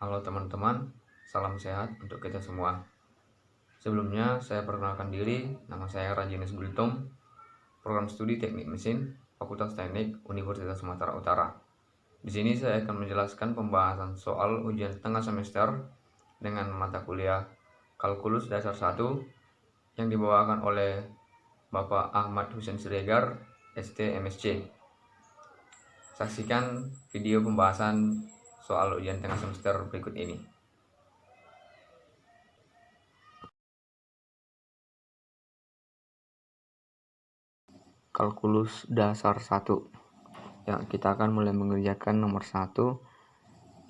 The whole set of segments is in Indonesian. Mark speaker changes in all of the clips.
Speaker 1: Halo teman-teman, salam sehat untuk kita semua. Sebelumnya saya perkenalkan diri, nama saya Rajinus Gultom, program studi Teknik Mesin, Fakultas Teknik Universitas Sumatera Utara. Di sini saya akan menjelaskan pembahasan soal ujian tengah semester dengan mata kuliah Kalkulus Dasar 1 yang dibawakan oleh Bapak Ahmad Husein Siregar, ST MSc. Saksikan video pembahasan soal ujian tengah semester berikut ini. Kalkulus dasar 1. Ya, kita akan mulai mengerjakan nomor 1.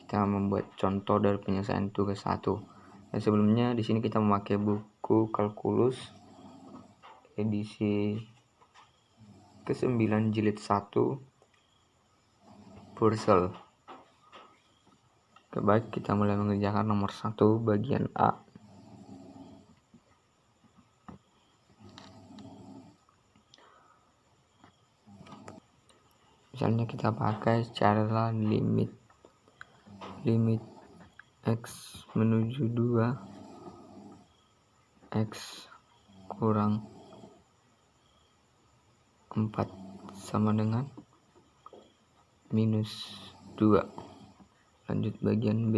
Speaker 1: Kita membuat contoh dari penyelesaian tugas 1. Dan sebelumnya di sini kita memakai buku kalkulus edisi ke-9 jilid 1 Purcell. Baik, kita mulai mengerjakan nomor 1 bagian A. Misalnya kita pakai cara limit x menuju 2 x kurang 4 sama dengan minus 2. Lanjut bagian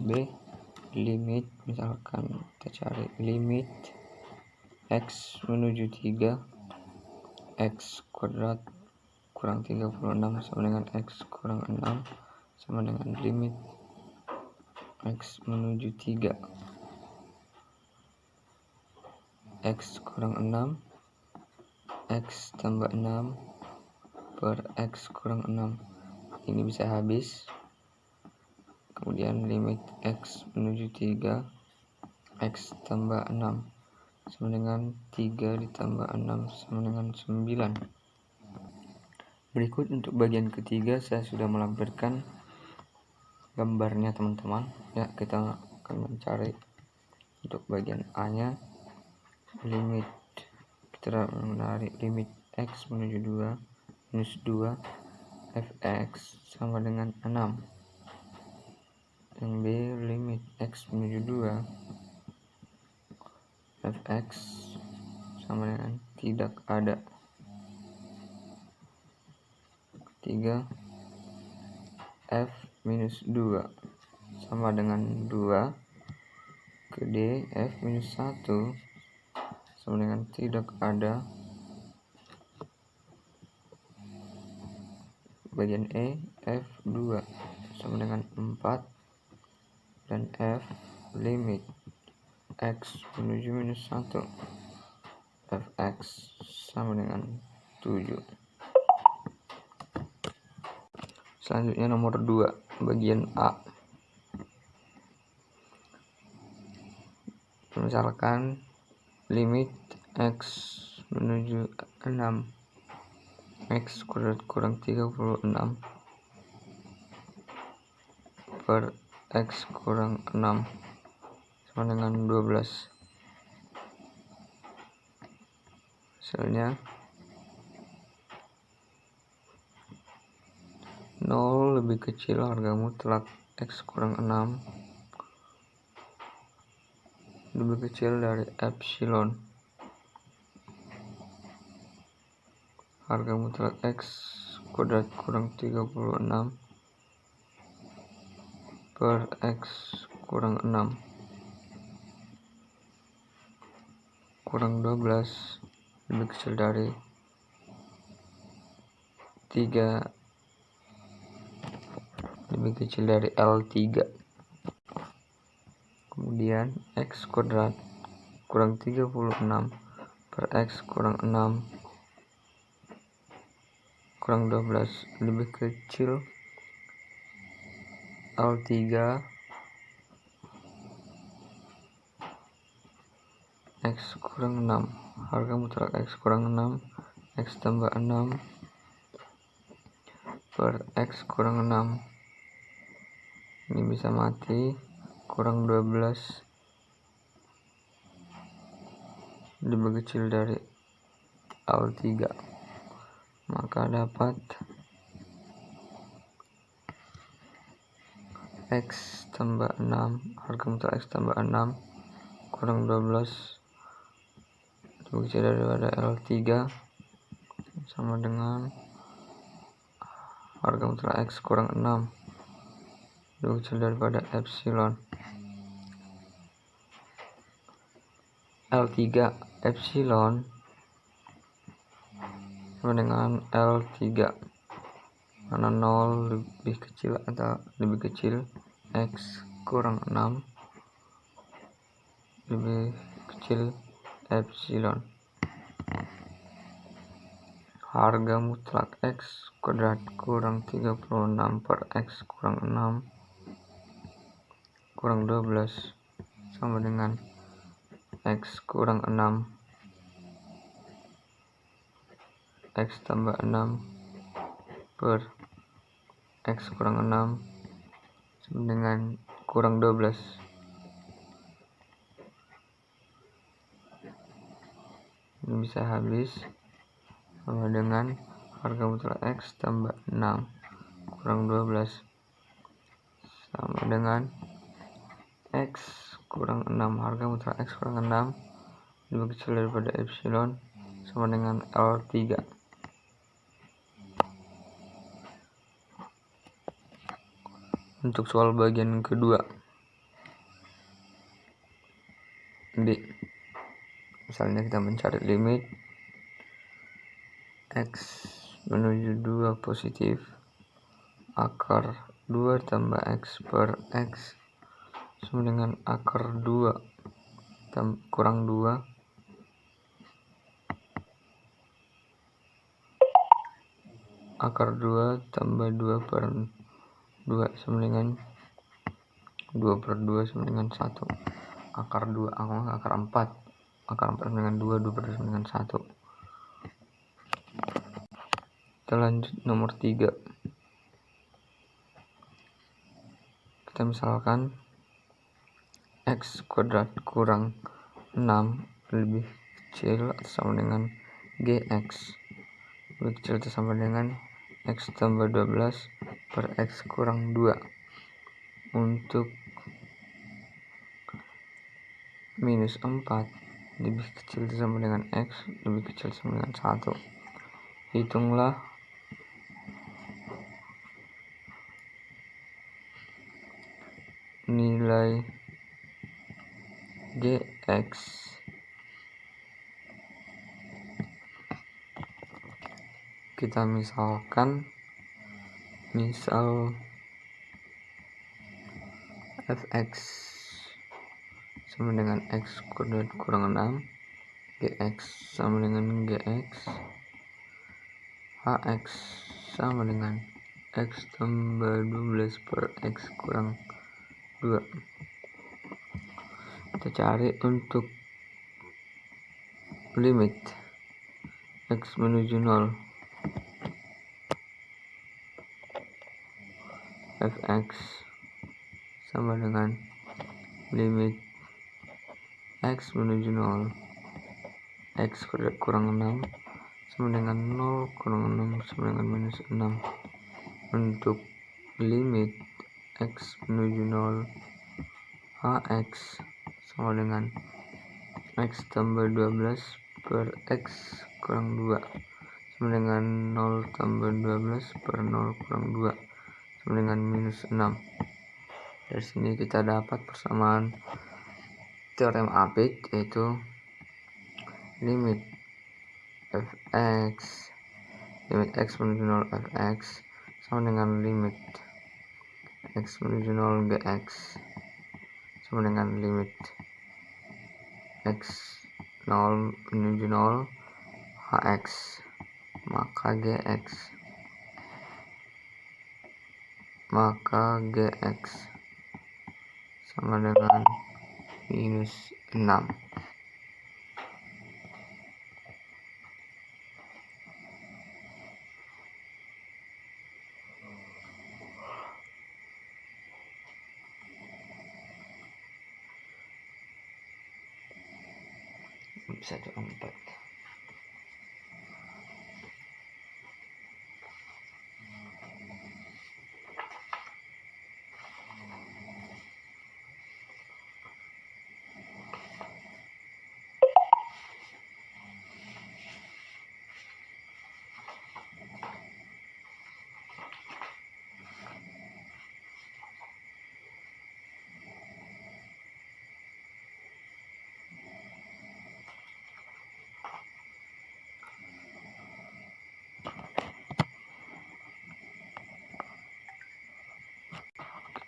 Speaker 1: B. Limit, misalkan kita cari limit x menuju 3 x kuadrat kurang 36 sama dengan x kurang 6 sama dengan limit x menuju 3 x kurang 6 x tambah 6 per x kurang 6. Ini bisa habis. Kemudian limit x menuju 3 x tambah 6 sama dengan 3 ditambah 6 sama dengan 9. Berikut untuk bagian ketiga saya sudah melampirkan gambarnya teman-teman. Ya, kita akan mencari untuk bagian A nya limit. Kita menarik limit x menuju 2 minus 2 fx sama dengan 6. Yang B limit x menuju 2 fx sama dengan tidak ada. Ketiga f minus 2 sama dengan 2 ke D f minus 1 sama dengan tidak ada. Bagian E f 2 sama dengan 4 dan f limit x menuju minus 1 fx sama dengan 7. Selanjutnya nomor 2 bagian A. Misalkan limit x menuju 6 x kuadrat kurang 36 per x kurang 6 sama dengan 12. Hasilnya 0 lebih kecil harga mutlak x kurang 6 lebih kecil dari epsilon harga mutlak x kuadrat kurang 36 per x kurang 6 kurang 12 lebih kecil dari 3 lebih kecil dari L3. Kemudian x kuadrat kurang 36 per x kurang 6 kurang 12 lebih kecil L3 x kurang 6. Harga mutlak x kurang 6 x tambah 6 per x kurang 6. Ini bisa mati. Kurang 12 lebih kecil dari L3, maka dapat
Speaker 2: X tambah 6, harga mutlak X tambah 6 kurang 12 lebih kecil daripada L3 sama dengan harga mutlak X kurang 6 lebih kecil daripada epsilon. L3 epsilon sama dengan L3, mana 0 lebih kecil atau lebih kecil X kurang 6 lebih kecil epsilon. Harga mutlak X kuadrat kurang 36 per X kurang 6 kurang 12 sama dengan X kurang 6 X tambah 6 per X kurang 6 sama dengan kurang 12. Ini bisa habis sama dengan harga mutlak X tambah 6 kurang 12 sama dengan X kurang 6, harga mutlak X kurang 6 lebih kecil daripada epsilon sama dengan L3. Untuk soal bagian kedua B, misalnya kita mencari limit X menuju 2 positif akar 2 tambah X per X sama dengan akar 2 kurang 2 akar 2 tambah 2 per 2 sama dengan 2 per 2 sama dengan 1. Akar 2 akar 4 sama dengan 2 per 2 sama dengan 1. Kita lanjut nomor 3. Kita misalkan X kuadrat kurang 6 lebih kecil atau sama dengan GX lebih kecil atau sama dengan X tambah 12 per X kurang 2 untuk minus 4 lebih kecil atau sama dengan X lebih kecil atau sama dengan 1. Hitunglah nilai GX kita misalkan fx sama dengan X kuadrat kurang 6, GX sama dengan GX, HX sama dengan X tambah 12 per X kurang 2. Kita cari untuk limit X menuju 0 fx sama dengan limit X menuju 0 X kuadrat kurang 6 sama dengan 0 kurang 6 sama dengan minus 6 untuk limit X menuju 0 HX sama dengan X tambah 12 per X kurang 2 sama dengan 0 tambah 12 per 0 kurang 2 sama dengan minus 6. Dari sini kita dapat persamaan teorem Apit, yaitu limit X menuju 0 fx sama dengan limit X menuju 0 GX sama dengan limit X 0 menuju 0 HX, maka GX sama dengan minus 6. Satu 4.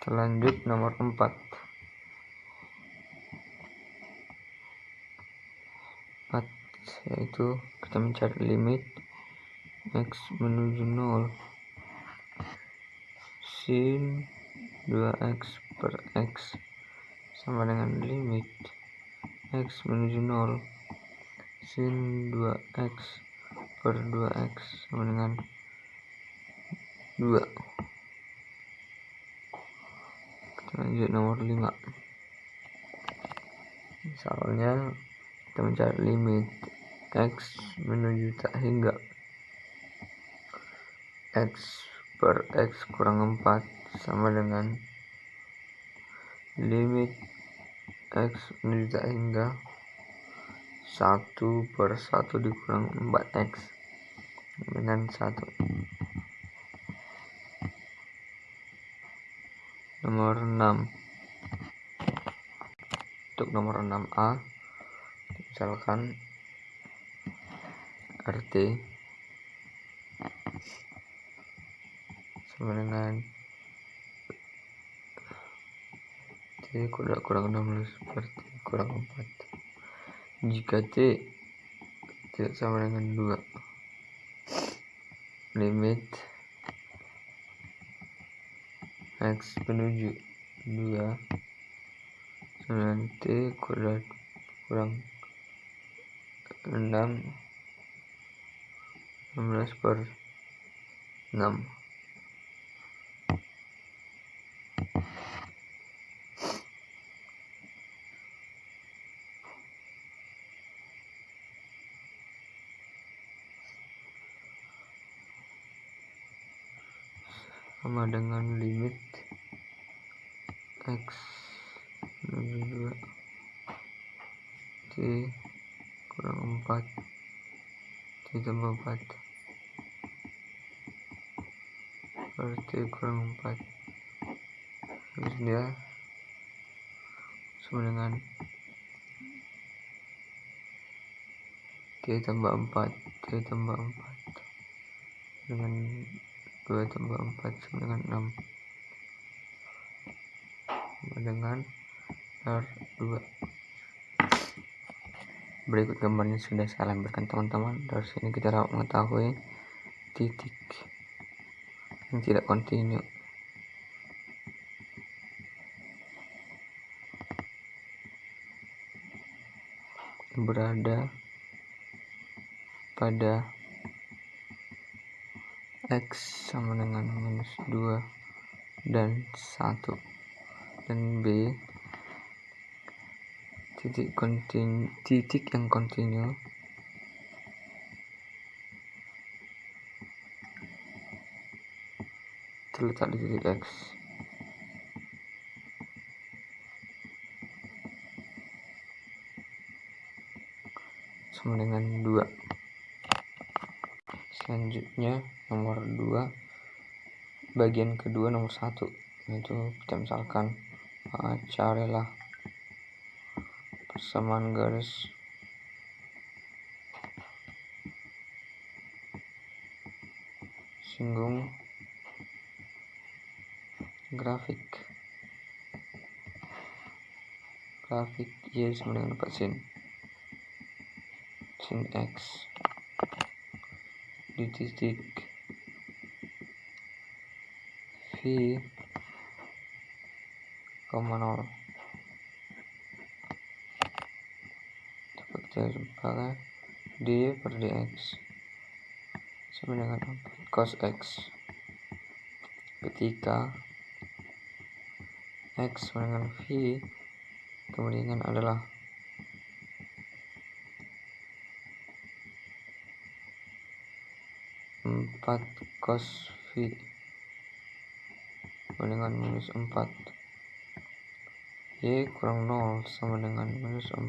Speaker 2: Selanjut nomor 4. Yaitu kita mencari limit x menuju 0 sin 2x per x sama dengan limit x menuju 0 sin 2x per 2x sama dengan 2. Kita lanjut nomor 5. Misalnya kita mencari limit x menuju tak hingga x per x kurang 4 sama dengan limit x menuju tak hingga 1 per 1 dikurang 4x dengan 1. Nomor 6. Untuk nomor 6a, misalkan RT sama dengan T kurang 16 per T kurang 4 jika T tidak sama dengan 2. Limit x menuju 2 sama dengan T kuadrat kurang 16 per 6. Sama dengan limit x menuju 2 T kurang 4 T tambah 4 per T kurang 4 terus dia sama dengan T tambah 4 T tambah 4 dengan 2 tambah 4 sama dengan 6 sama dengan R2. Berikut gambarnya sudah saya lampirkan teman-teman. Dari sini kita dapat mengetahui titik yang tidak kontinu berada pada x sama dengan minus 2 dan 1, dan B titik yang kontinu terletak di titik x. Sama dengan 2. Selanjutnya nomor 2 bagian kedua nomor 1, yaitu kita misalkan carilah persamaan garis singgung grafik Y sama dengan 4 sin x di titik V, 0 dapat kita jumpa D per dx sama dengan 4 cos x ketika x sama dengan V, kemudian adalah 4 cos V sama dengan minus 4. Y kurang 0 sama dengan minus 4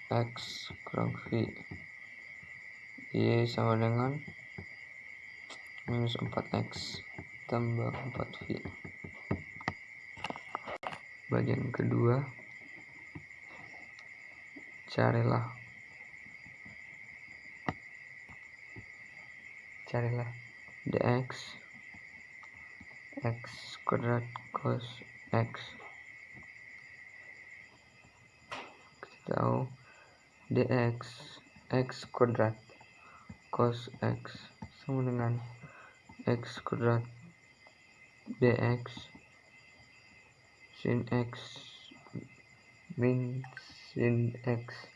Speaker 2: X kurang V. Y sama dengan minus 4X tambah 4V. Bagian kedua, carilah dx x kuadrat cos x. Kita tahu dx x kuadrat cos x sama dengan x kuadrat dx sin x min sin x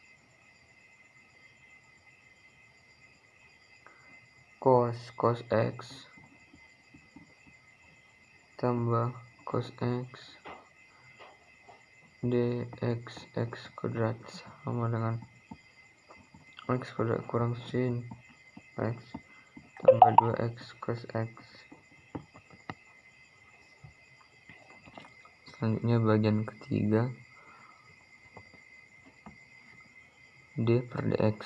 Speaker 2: cos x tambah cos x dx x kuadrat sama dengan x kuadrat kurang sin x tambah 2x cos x. Selanjutnya bagian ketiga, d per dx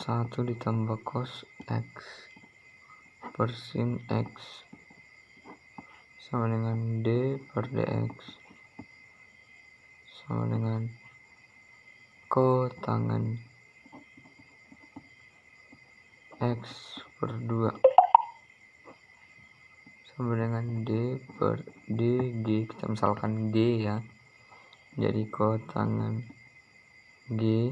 Speaker 2: 1 ditambah cos x per sin x sama dengan d per dx sama dengan kotangan x per 2 sama dengan d per dg. Kita misalkan g ya, jadi kotangan g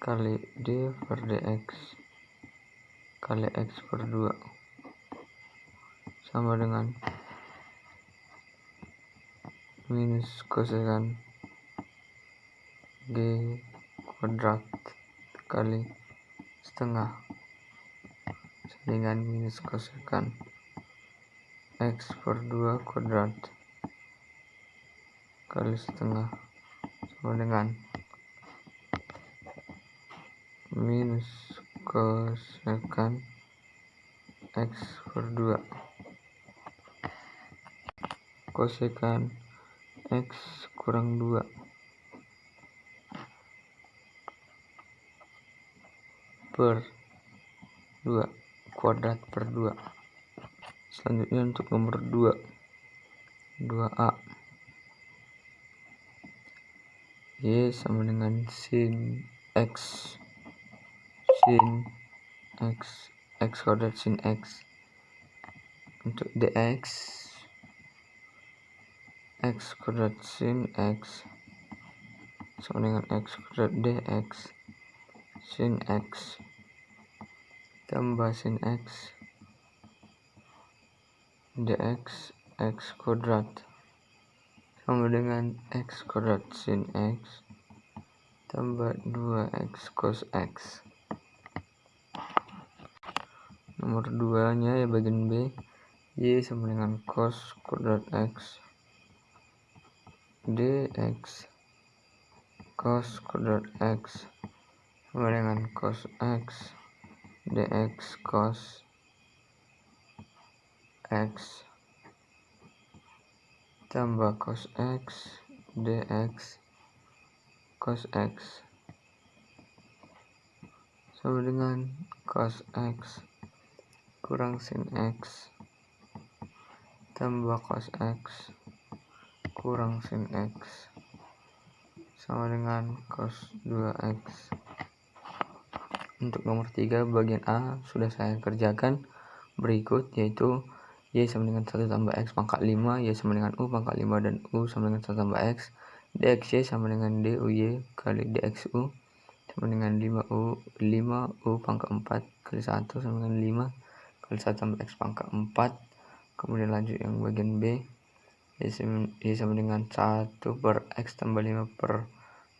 Speaker 2: kali d per dx kali x per 2 sama dengan minus kosekan g kuadrat kali setengah dengan minus kosekan x per 2 kuadrat kali setengah sama dengan minus kosekan x per 2 kosekan x kurang 2 per 2 kuadrat per 2. Selanjutnya untuk nomor 2a, y sama dengan sin x kuadrat sin x. Untuk dx x kuadrat sin x sama dengan x kuadrat dx sin x tambah sin x dx x kuadrat sama dengan x kuadrat sin x tambah 2x cos x. Nomor 2 nya ya bagian B, y sama dengan cos kuadrat x dx cos kuadrat x sama dengan cos x dx cos x tambah cos x dx cos x sama dengan cos x kurang sin x tambah cos x kurang sin x sama dengan cos 2x. Untuk nomor 3 bagian A sudah saya kerjakan berikut, yaitu y sama dengan 1 tambah x pangkat 5, y sama dengan u pangkat 5, dan u sama dengan 1 tambah x. Dxy sama dengan duy kali dxu sama dengan 5u pangkat 4 kali 1 sama dengan 5 kali 1 tambah x pangkat 4. Kemudian lanjut yang bagian B, y sama dengan 1 per x tambah 5 per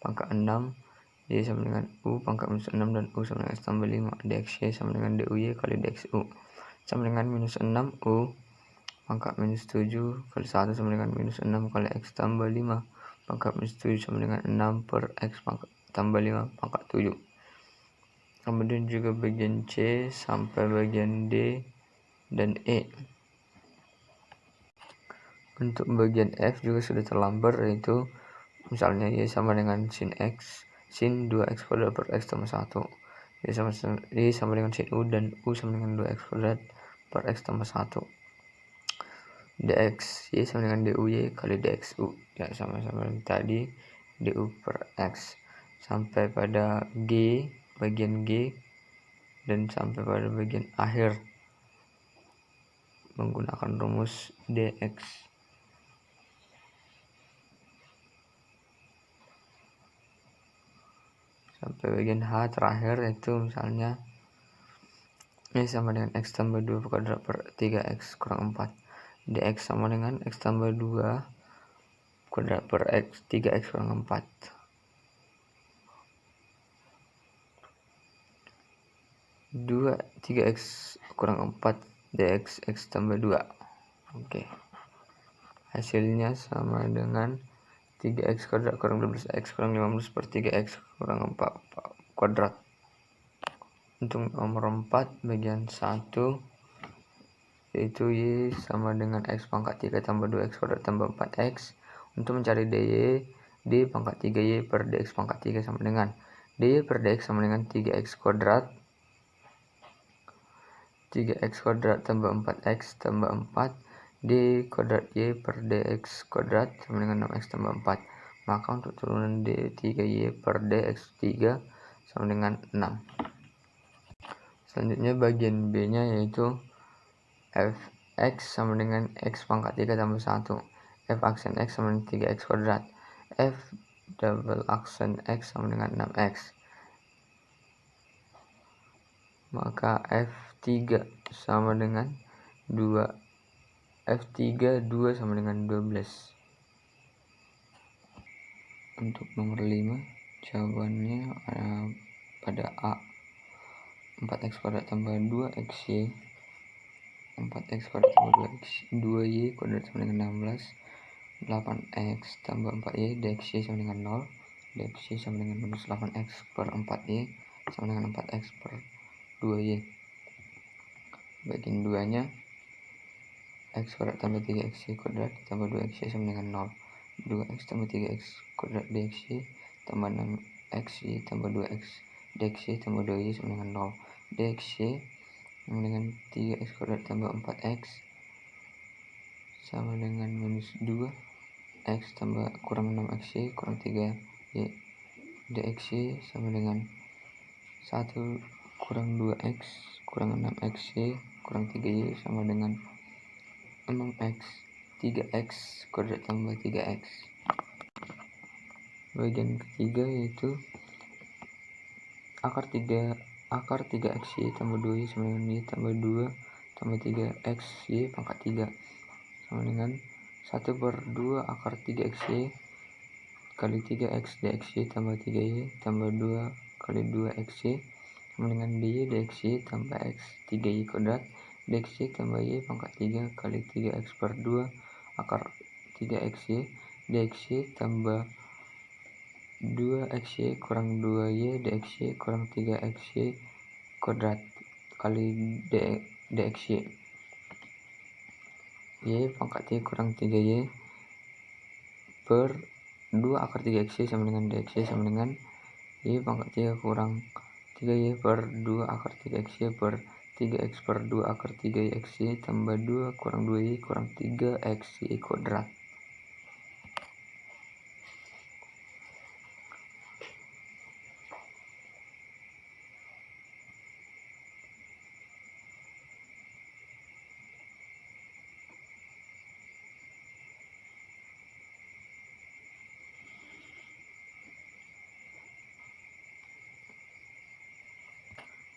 Speaker 2: pangkat 6, y sama dengan u pangkat minus 6, dan u sama dengan x tambah 5. Dxy sama dengan duy kali dxu sama dengan minus 6 u pangkat minus 7 kali 1 sama dengan minus 6 kali x tambah 5 pangkat minus 7 sama dengan 6 per x pangkat tambah 5 pangkat 7. Kemudian juga bagian C sampai bagian D dan E. Untuk bagian F juga sudah terlambat, yaitu misalnya y sama dengan sin x sin 2x kuadrat per x tambah 1, y sama dengan sin u, dan u sama dengan 2x kuadrat per x tambah 1. Dx y sama dengan duy kali dxu, ya sama-sama tadi du per x, sampai pada G, bagian G, dan sampai pada bagian akhir menggunakan rumus dx. Sampai bagian H terakhir, yaitu misalnya ini sama dengan x tambah 2 kuadrat per 3x kurang 4. Dx sama dengan x tambah 2 kuadrat per x 3x kurang 4. 3x kurang 4 dx x tambah 2. Oke. Hasilnya sama dengan 3x kuadrat kurang 12x kurang 15 per 3x kurang 4 kuadrat. Untuk nomor 4 bagian 1, yaitu y sama dengan x pangkat 3 tambah 2x kuadrat tambah 4x. Untuk mencari dy, d pangkat 3y per dx pangkat 3 sama dengan dy per dx sama dengan 3x kuadrat tambah 4x tambah 4 d kuadrat y per dx kuadrat sama dengan 6x tambah 4. Maka untuk turunan d3y per dx 3 sama dengan 6. Selanjutnya bagian b nya, yaitu fx sama dengan x pangkat 3 tambah 1. F aksen x sama dengan 3x kuadrat. F double aksen x sama dengan 6x. Maka F3 sama dengan 2. F3 2 sama dengan 12. Untuk nomor 5, jawabannya pada A. 4x kuadrat tambah 2xy 4x kuadrat tambah 2y kuadrat sama dengan 16. 8x tambah 4y dxy sama dengan 0. Dxy sama dengan minus 8x per 4y sama dengan 4x per 2y. Bagian 2 nya, x kuadrat tambah 3xy kuadrat tambah 2xy sama dengan 0. 2x tambah 3x kuadrat dxy tambah 6xy tambah 2x dxy tambah 2y sama dengan 0. Dxy sama dengan 3x kuadrat tambah 4x sama dengan minus 2x tambah kurang 6xy kurang 3y. Dxy sama dengan 1 kurang 2x kurang 6xy kurang 3y sama dengan 6x. 3x kuadrat tambah 3x. Bagian ketiga, yaitu akar 3xy tambah 2y sama dengan y tambah 2 tambah 3xy pangkat 3 sama dengan 1 per 2 akar 3xy kali 3x dxy tambah 3y tambah 2 kali 2xy sama dengan dy dxy tambah x 3y kuadrat dxy tambah y pangkat 3 kali 3x per 2 akar 3xy dxy tambah 2xy kurang 2y dxy kurang 3xy kuadrat kali dxy y pangkat 3 kurang 3y per 2 akar 3xy sama dengan dxy sama dengan y pangkat 3 kurang 3y per 2 akar 3xy per 3x per 2 akar 3xy tambah 2 kurang 2y kurang 3xy kuadrat.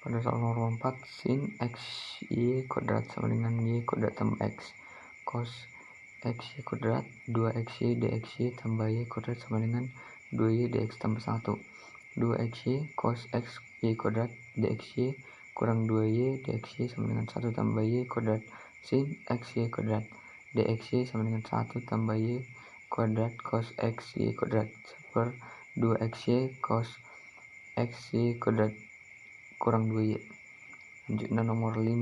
Speaker 2: Pada soal nomor 4, sin xy kuadrat sama dengan y kuadrat tambah x cos xy kuadrat 2xy dxy tambah y kuadrat sama dengan 2y dx tambah 1. 2xy cos xy kuadrat dxy kurang 2y dxy sama dengan 1 tambah y kuadrat sin xy kuadrat dxy sama dengan 1 tambah y kuadrat cos xy kuadrat per 2xy cos xy kuadrat kurang 2y. Lanjutnya nomor 5.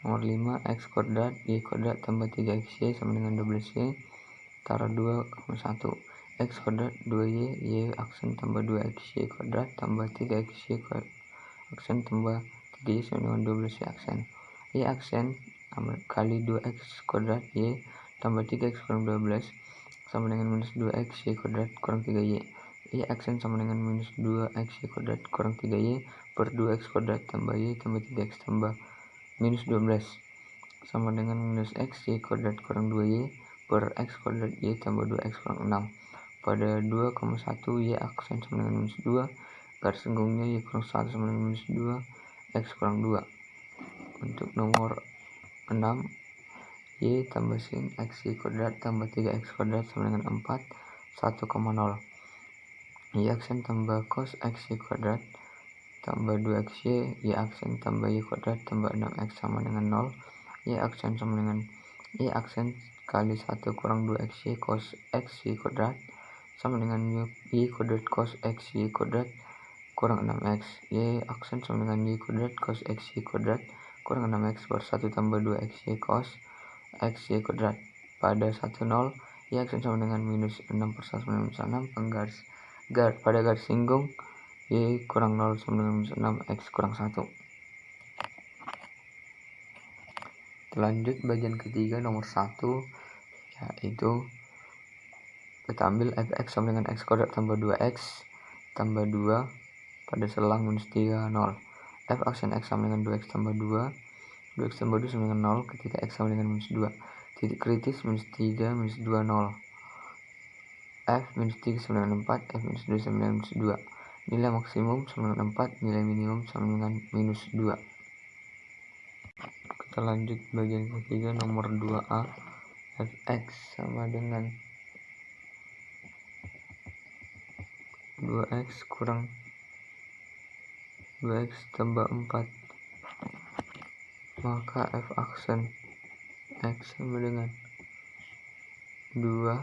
Speaker 2: Nomor 5, x kuadrat y kuadrat tambah 3xy sama dengan 12y taruh 2,1. X kuadrat 2y y aksen tambah 2xy kuadrat tambah 3xy aksen tambah 3y sama dengan 12y aksen. Y aksen kali 2x kuadrat y tambah 3x kurang 12 sama dengan minus 2xy kuadrat kurang 3y. Y aksen sama dengan minus 2xy kuadrat kurang 3y per 2x kuadrat tambah y tambah 3x tambah minus 12. sama dengan minus X Y kuadrat kurang 2Y per X kuadrat Y tambah 2X kurang 6. Pada 2,1 Y aksen sama dengan minus 2, garis senggungnya Y kurang 1 sama dengan minus 2, X kurang 2. Untuk nomor 6, Y tambah sin X Y kuadrat tambah 3X kuadrat sama dengan 4, 1,0. Y aksen tambah cos X Y kuadrat tambah 2XY, Y aksen tambah Y kuadrat tambah 6X sama dengan 0, Y aksen sama dengan Y aksen kali 1 kurang 2XY cos X Y kuadrat sama dengan Y kuadrat cos X Y kuadrat kurang 6X, Y aksen sama dengan Y kuadrat cos X Y kuadrat kurang 6X per 1 tambah 2XY cos X Y kuadrat. Pada 1, 0, Y aksen sama dengan minus 6 per 1 sama dengan minus 6, pada garis singgung Y kurang 0 sama dengan minus 6, X kurang 1. Lanjut bagian ketiga nomor 1, yaitu kita ambil fx sama dengan x kuadrat tambah 2x tambah 2 pada selang minus 3, 0. F aksen x sama dengan 2x tambah 2, 2x tambah 2 sama dengan 0 ketika x sama dengan minus 2. Titik kritis minus 3, minus 2, 0. F minus 3 sama dengan 4, F minus 2 sama dengan minus 2. Nilai maksimum sama dengan 4, nilai minimum sama dengan minus 2. Kita lanjut bagian ketiga nomor 2A, fx sama dengan 2x kurang 2x tambah 4, maka f aksen x sama dengan 2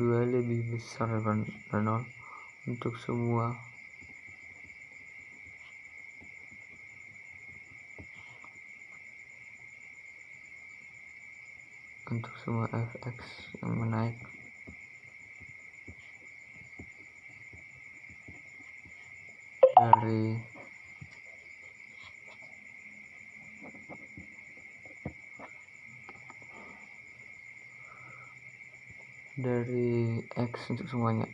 Speaker 2: lebih besar daripada 0 untuk semua fx yang menaik dari x untuk semuanya.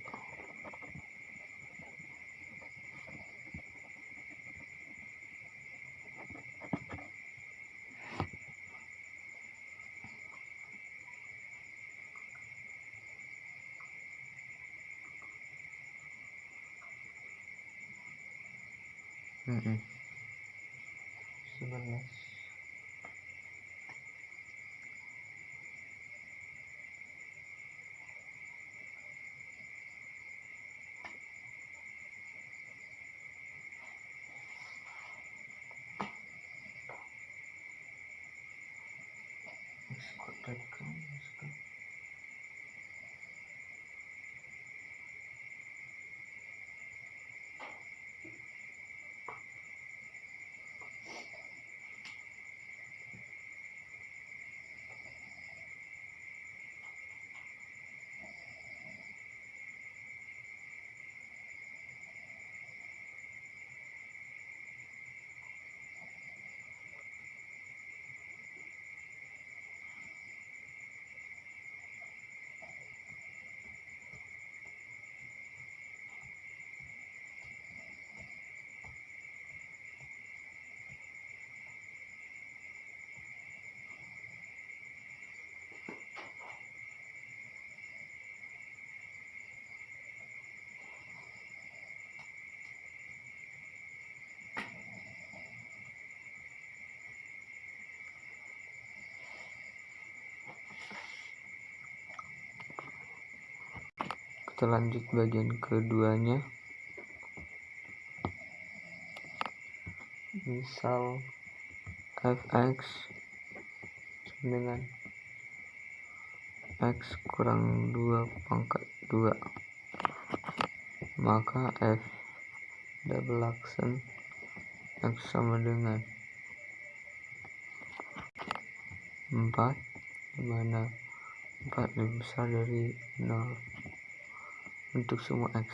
Speaker 2: Sebenarnya kita lanjut bagian keduanya. Misal fx dengan x kurang 2 pangkat 2, maka f double aksen x sama dengan 4, dimana 4 lebih besar dari 0 untuk semua x.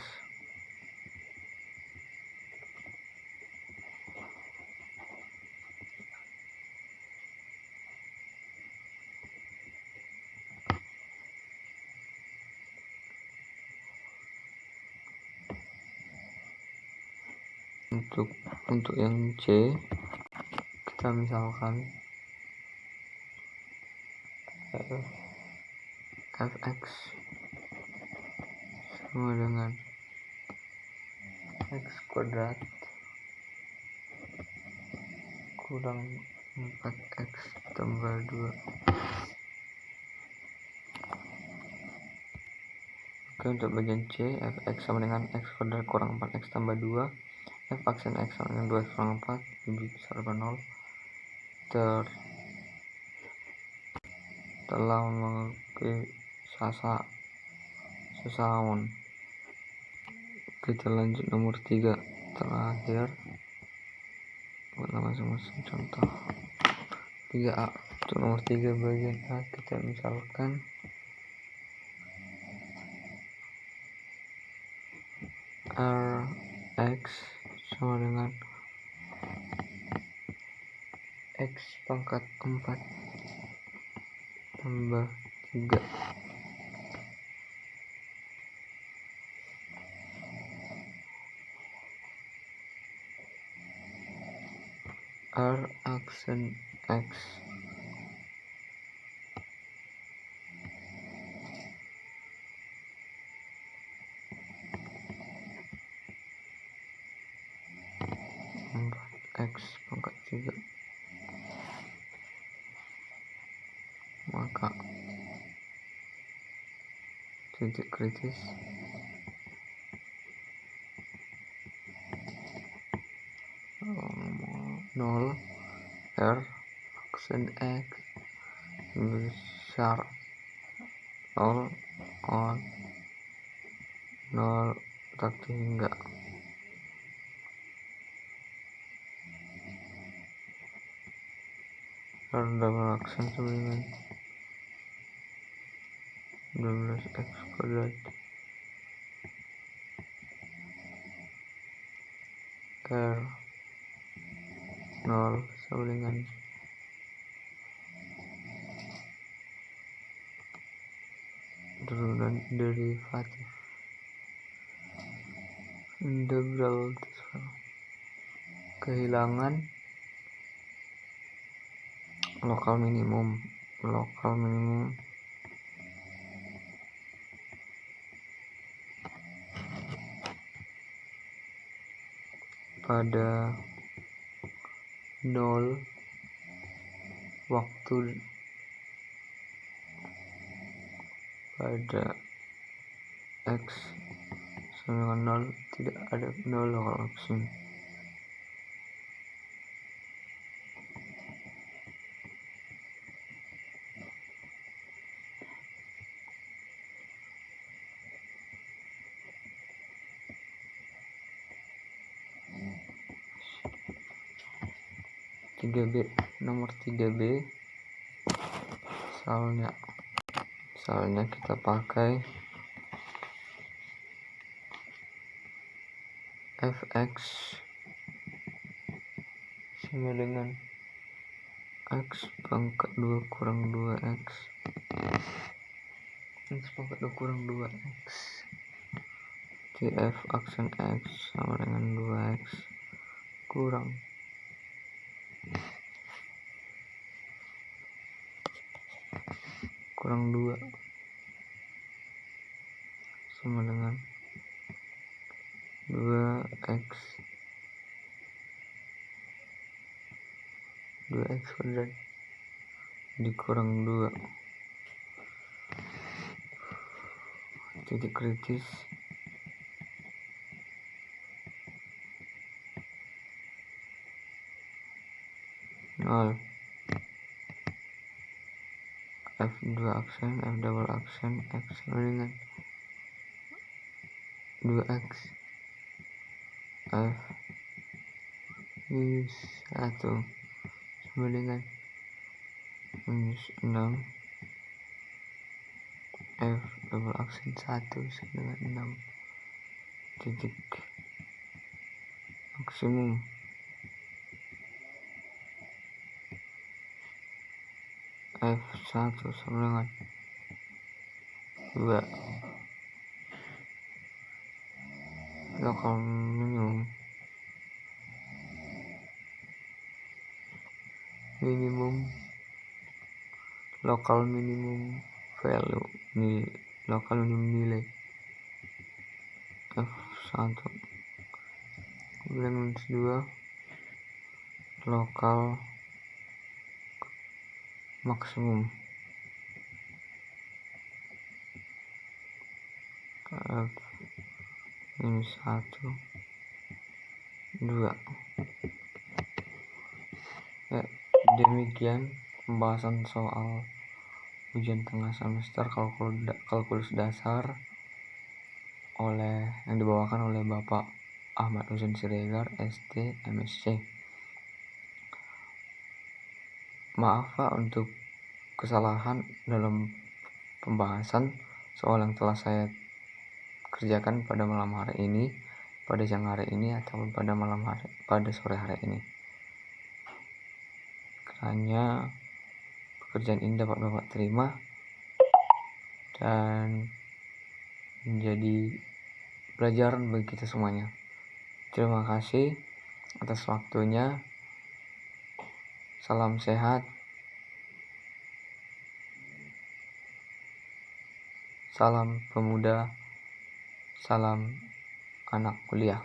Speaker 2: untuk yang C kita misalkan fx sama dengan x kuadrat kurang 4x tambah 2. Oke, untuk bagian C, fx sama dengan x kuadrat kurang 4x tambah 2, f aksen x sama dengan 2x kurang 4 lebih besar daripada 0. Telah mengikuti sasaun. Kita lanjut nomor 3 terakhir buat masing-masing contoh. 3A. Untuk nomor 3 bagian A kita misalkan Rx sama dengan x pangkat 4 tambah 3. R aksen x x pangkat 3, maka titik kritis nol. R aksen x besar 0 on 0 tak hingga R double aksen sama dengan 12x kuadrat R 0 sama dengan turunan derivatif integral kehilangan lokal minimum pada 0 waktu pada x sama dengan 0 tidak ada 0 lokal maksimum. Nomor 3B misalnya kita pakai fx sama dengan x pangkat 2 kurang 2x pangkat 2 kurang 2x f aksen x sama dengan 2x kurang 2 sama dengan 2x kuadrat dikurang 2. Titik kritis nol. F double aksen x sama dengan 2x f minus 1 sama dengan minus 6 f double aksen 1 sama dengan 6. Titik maksimum f1 sama dengan 2 lokal minimum minimum local minimum value local minimum nilai F1. Kemudian 2 lokal maksimum F-1 2. Ya, demikian pembahasan soal ujian tengah semester kalkulus dasar yang dibawakan oleh Bapak Ahmad Husin Siregar, ST, MSc. Maaf Pak untuk kesalahan dalam pembahasan soal yang telah saya kerjakan pada malam hari ini, pada siang hari ini, ataupun pada sore hari ini. Kiranya pekerjaan ini dapat Bapak terima dan menjadi pelajaran bagi kita semuanya. Terima kasih atas waktunya. Salam sehat. Salam pemuda. Salam anak kuliah.